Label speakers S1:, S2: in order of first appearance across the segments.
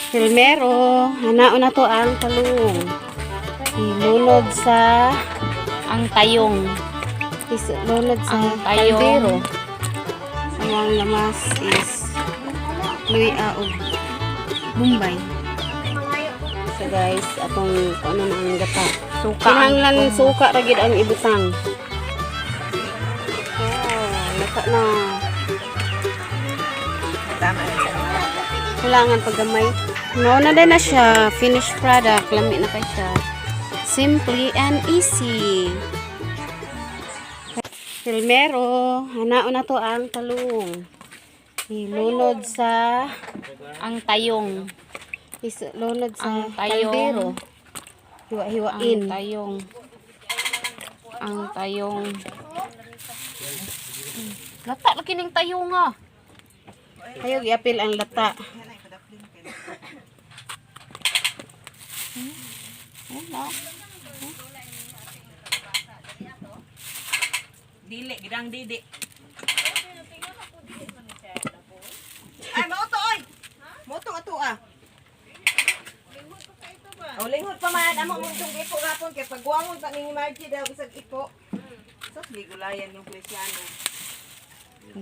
S1: Filmero, hanaon na to ang talong. Ilunod sa
S2: Ang tayong.
S1: lunod sa
S2: Ang tayong.
S1: kaldero. Ang lamas is luya o Bombay. So guys, atong ano na ang gata.
S2: Suka.
S1: Kinahanglan suka ra gid ang ibutang. Oh, lata na. Kailangan paggamay. Nauna din na siya. Finished product. Lami na kay siya. Simply and easy. Filmero. Hanaon na to ang talong. Ilunod sa
S2: Ang tayong.
S1: lunod sa
S2: Ang tayong.
S1: kaldero. Hiwa-hiwain.
S2: Ang tayong. Ang tayong. Lata lagi ning tayong nga.
S1: Ayaw iapil ang lata.
S2: Wala.
S3: Dili, gidang didi. Ay, mauto oy. Mauto ato ah. Oh, linghod pa man amo mo itong ipo gapon kay pagwangon pa ning Margie daw isag ipo. So, gulayan yung Cristiano.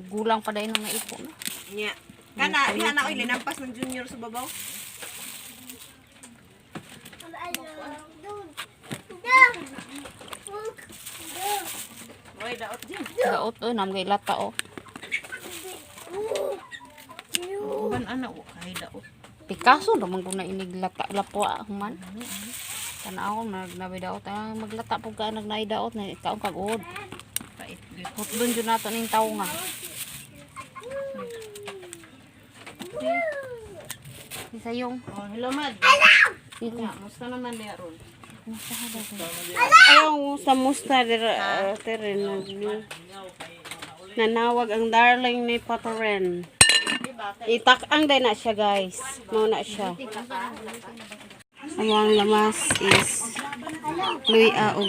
S2: Gulang pa dahil nga ipo. No?
S3: Nya. Kana, diha na oy linampas ng junior sa babaw. Oy, daot din.
S2: Gaot o, namgay lata o.
S3: Ban ana o kay daot.
S2: Picasso naman kung na iniglata lapwa human. Tanaw nagnabidaot ang maglata pug ka nagnaidaot na ikaw kag-od.
S3: Pait.
S2: Hutbon jud nato ning tawo nga. Isa yung
S3: Oh, hello mad.
S2: ito.
S3: Musta naman diha ron?
S1: Ayaw sa musta terin nanawag ang darling ni Patoren. Itak-ang din na siya guys. Mauna siya. Ang lamas is luya o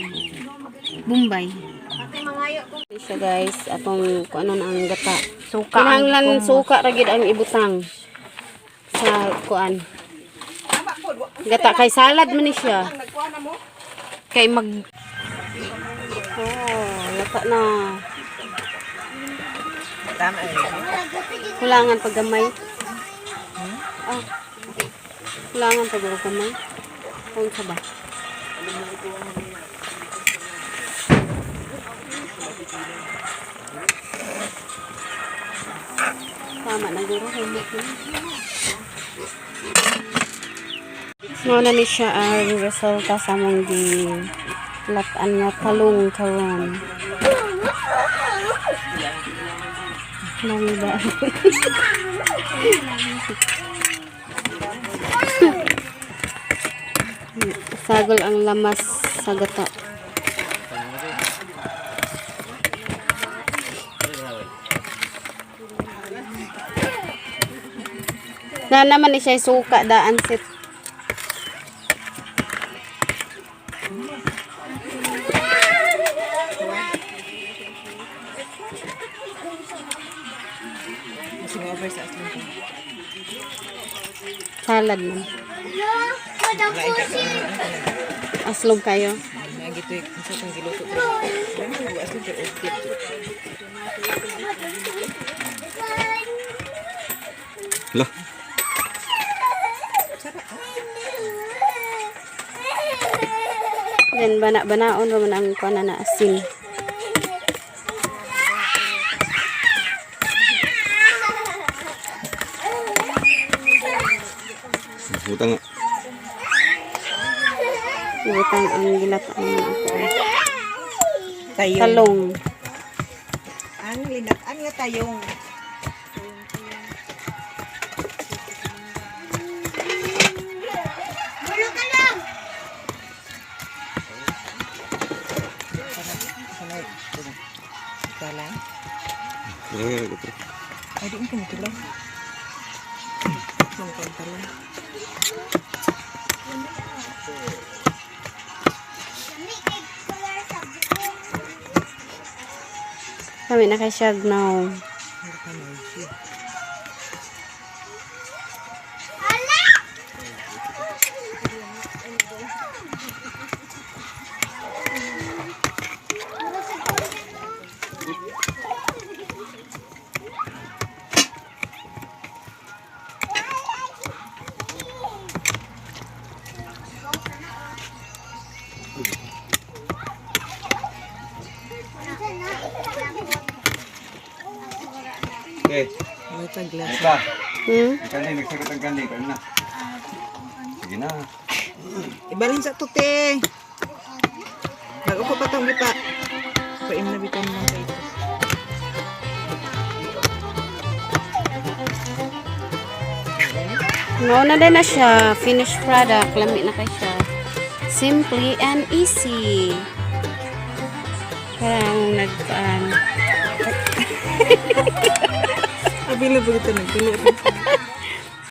S1: Bombay. Siya guys, atong kung ano na ang gata.
S2: Suka.
S1: Kinahanglan suka ra gid ang ibutang sa kuan.
S3: Tama po.
S1: Gata kay salad man ni siya.
S3: Nagkuha na mo?
S2: Kay mag
S1: Oh, lata na.
S3: Tama eh.
S1: Kulangan paggamay. Ah. Kulangan paggamay. Kung sa ba? Tama na guro. Muna ni siya ang resulta sa mong di latan nga talong karon. Nangida. Sagol ang lamas sa gata. Na naman ni siya suka daan sit.
S3: Kasi over sa aslong ko.
S1: Salad man. Aslog kayo.
S3: Nagito yung isa kong giluto ko. Dami ko aslong ko okay.
S4: Lah.
S1: Then bana-banaon ra man ang kuan na asin.
S4: Utang nga.
S1: Ibutang ang gilataan mo ako.
S3: Tayong.
S1: Talong.
S3: Ang linataan nga tayong. Kalang. Ay, di mo kumitulang. Ang pantalon.
S1: Kami na kay Shag now.
S4: Okay.
S3: May taglas.
S4: Ika.
S1: Hmm?
S4: Kani, nagsagot ang kani. Kani na. Sige na.
S3: Ibalin sa tuti. Nag-upo pa itong lipa. Paim na bitan lang kayo.
S1: Nauna din na siya. Finished product. Lami na kayo siya. Simply and easy. Parang
S3: Available ito. Nagtulo.